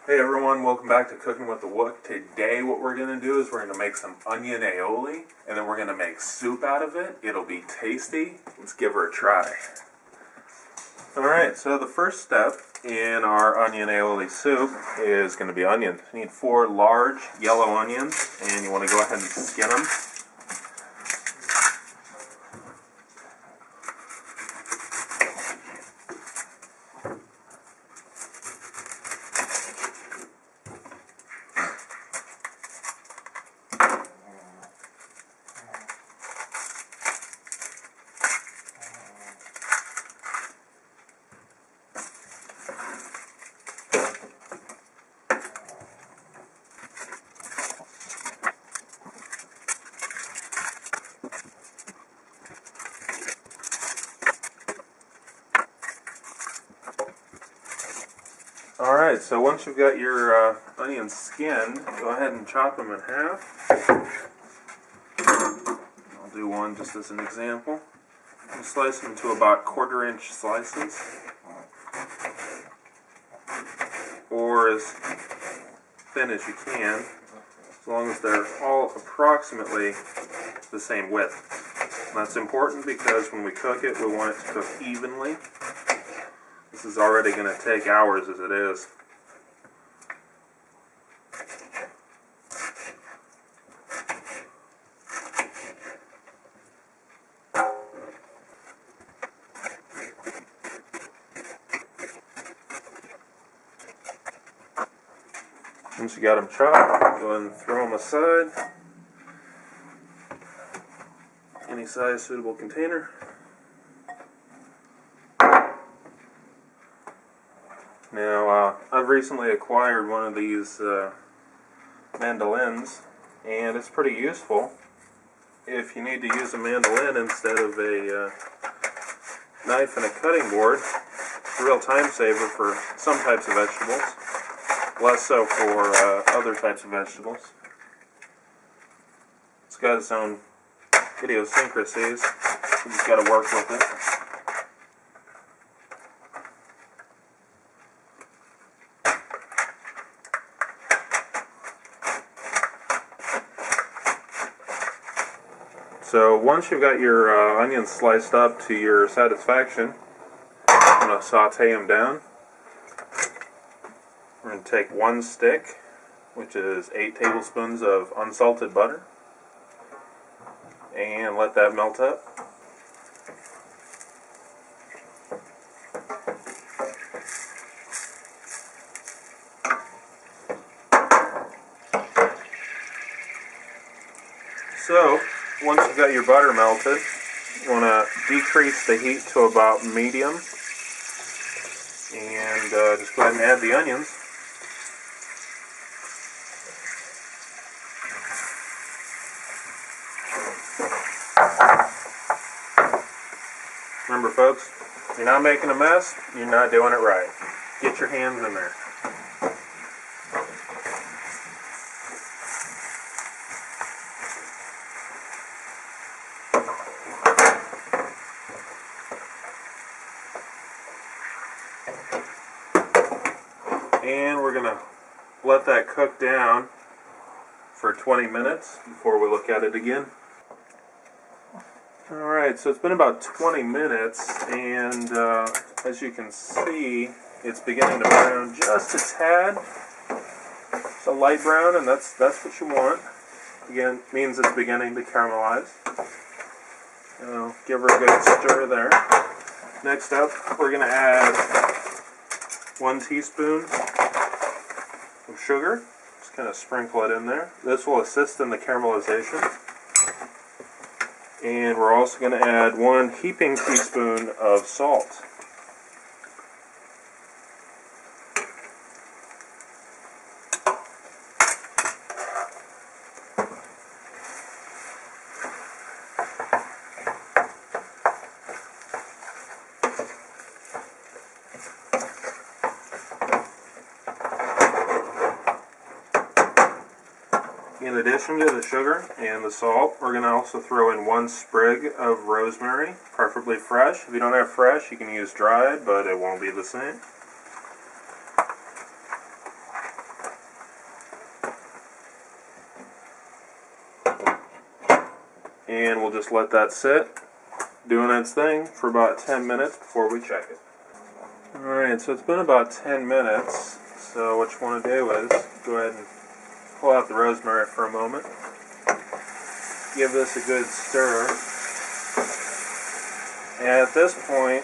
Hey everyone, welcome back to Cooking with the Wook. Today what we're going to do is we're going to make some onion aioli, and then we're going to make soup out of it. It'll be tasty. Let's give her a try. Alright, so the first step in our onion aioli soup is going to be onions. You need 4 large yellow onions, and you want to go ahead and skin them. Alright, so once you've got your onions skinned, go ahead and chop them in half. I'll do one just as an example. And slice them into about 1/4 inch slices, or as thin as you can, as long as they're all approximately the same width. And that's important because when we cook it, we want it to cook evenly. This is already going to take hours as it is. Once you got them chopped, go ahead and throw them aside. Any size suitable container. Now, I've recently acquired one of these mandolins, and it's pretty useful if you need to use a mandolin instead of a knife and a cutting board. It's a real time saver for some types of vegetables, less so for other types of vegetables. It's got its own idiosyncrasies, you just got to work with it. So once you've got your onions sliced up to your satisfaction, I'm going to saute them down. We're going to take 1 stick, which is 8 tablespoons of unsalted butter, and let that melt up. So, once you've got your butter melted, you want to decrease the heat to about medium, and just go ahead and add the onions. Remember folks, if you're not making a mess, you're not doing it right. Get your hands in there. And we're going to let that cook down for 20 minutes before we look at it again. Alright, so it's been about 20 minutes, and as you can see, it's beginning to brown just a tad. It's a light brown, and that's what you want. Again, it means it's beginning to caramelize. Give her a good stir there. Next up, we're going to add 1 teaspoon of sugar. Just kind of sprinkle it in there. This will assist in the caramelization. And we're also going to add 1 heaping teaspoon of salt. In addition to the sugar and the salt, we're going to also throw in 1 sprig of rosemary, preferably fresh. If you don't have fresh, you can use dried, but it won't be the same. And we'll just let that sit, doing its thing for about 10 minutes before we check it. Alright, so it's been about 10 minutes, so what you want to do is go ahead and pull out the rosemary for a moment. Give this a good stir. And at this point,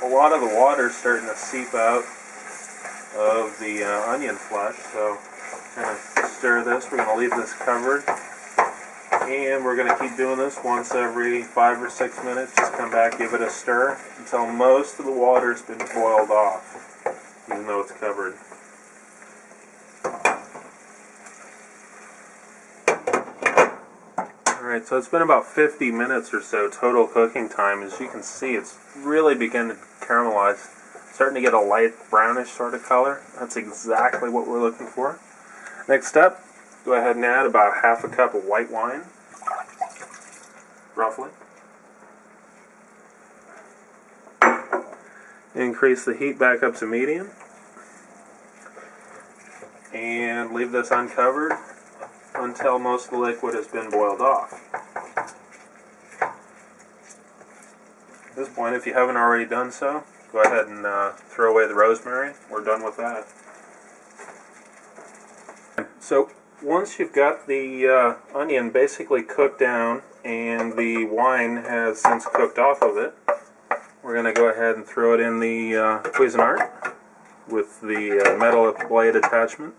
a lot of the water is starting to seep out of the onion flesh, so kind of stir this. We're going to leave this covered. And we're going to keep doing this once every 5 or 6 minutes. Just come back, give it a stir until most of the water's been boiled off, even though it's covered. Alright, so it's been about 50 minutes or so total cooking time. As you can see, it's really beginning to caramelize. Starting to get a light brownish sort of color. That's exactly what we're looking for. Next step, go ahead and add about half a cup of white wine. Roughly. Increase the heat back up to medium. And leave this uncovered until most of the liquid has been boiled off. At this point, if you haven't already done so, go ahead and throw away the rosemary. We're done with that. So once you've got the onion basically cooked down and the wine has since cooked off of it, we're going to go ahead and throw it in the Cuisinart with the metal blade attachment.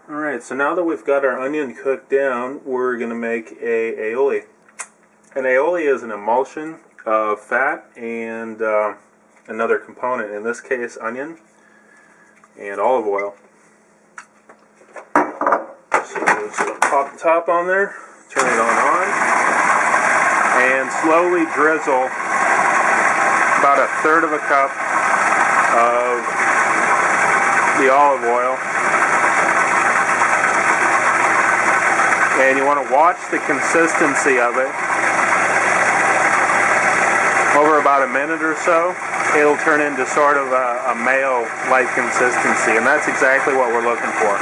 Alright, so now that we've got our onion cooked down, we're going to make a aioli. An aioli is an emulsion of fat and another component, in this case onion and olive oil. So just pop the top on there, turn it on, and slowly drizzle about a third of a cup of the olive oil. And you want to watch the consistency of it. Over about a minute or so, it'll turn into sort of a mayo-like consistency, and that's exactly what we're looking for.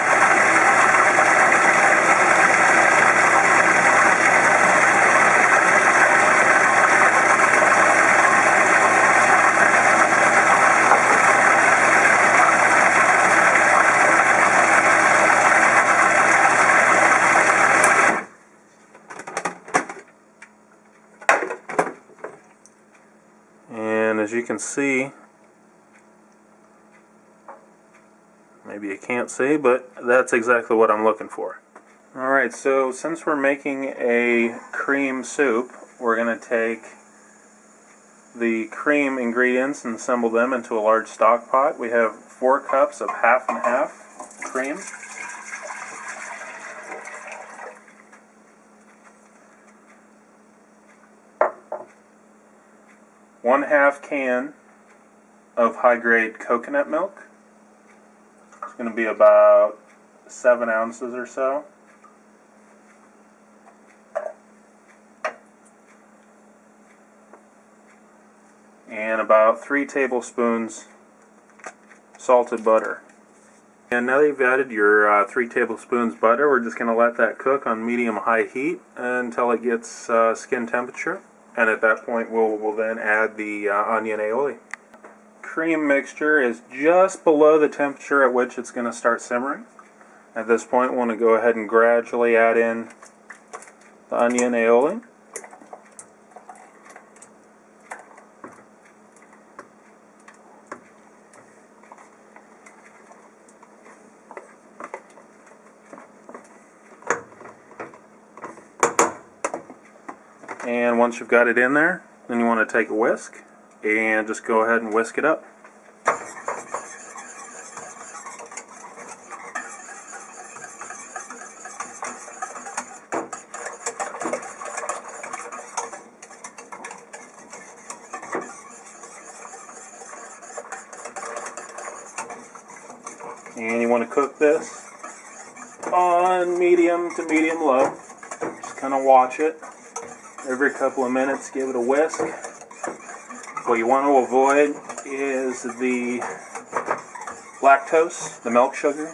As you can see, maybe you can't see, but that's exactly what I'm looking for. Alright, so since we're making a cream soup, we're going to take the cream ingredients and assemble them into a large stock pot. We have 4 cups of half and half cream. One-half can of high-grade coconut milk. It's going to be about 7 ounces or so. And about 3 tablespoons salted butter. And now that you've added your 3 tablespoons butter, we're just going to let that cook on medium-high heat until it gets skin temperature. And at that point, we'll then add the onion aioli. Cream mixture is just below the temperature at which it's going to start simmering. At this point, we want to go ahead and gradually add in the onion aioli. And once you've got it in there, then you want to take a whisk and just go ahead and whisk it up. want to cook this on medium to medium low. Just kind of watch it. Every couple of minutes, give it a whisk. What you want to avoid is the lactose, the milk sugar,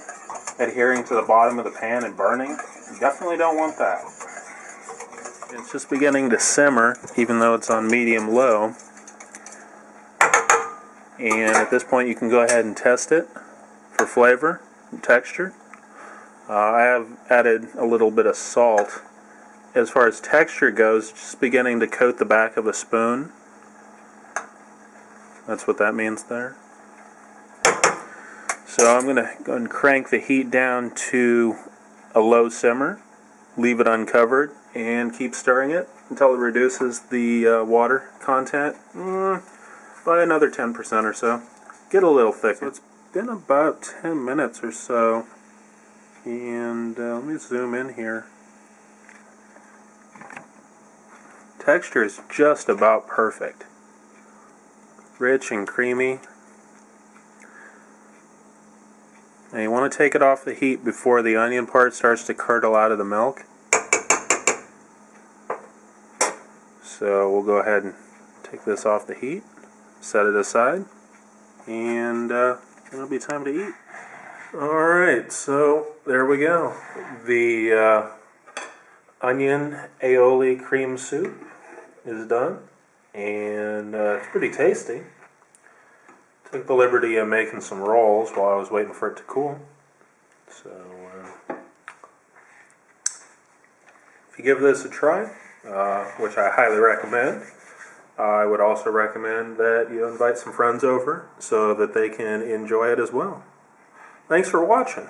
adhering to the bottom of the pan and burning. You definitely don't want that. It's just beginning to simmer, even though it's on medium-low. And at this point, you can go ahead and test it for flavor and texture. I have added a little bit of salt. As far as texture goes, just beginning to coat the back of a spoon. That's what that means there. So I'm going to go and crank the heat down to a low simmer, leave it uncovered, and keep stirring it until it reduces the water content by another 10% or so. Get a little thicker. So it's been about 10 minutes or so, and let me zoom in here. Texture is just about perfect. Rich and creamy. Now you want to take it off the heat before the onion part starts to curdle out of the milk. So we'll go ahead and take this off the heat, set it aside, and it'll be time to eat. Alright, so there we go. The onion aioli cream soup is done, and it's pretty tasty. Took the liberty of making some rolls while I was waiting for it to cool. So, if you give this a try, which I highly recommend, I would also recommend that you invite some friends over so that they can enjoy it as well. Thanks for watching.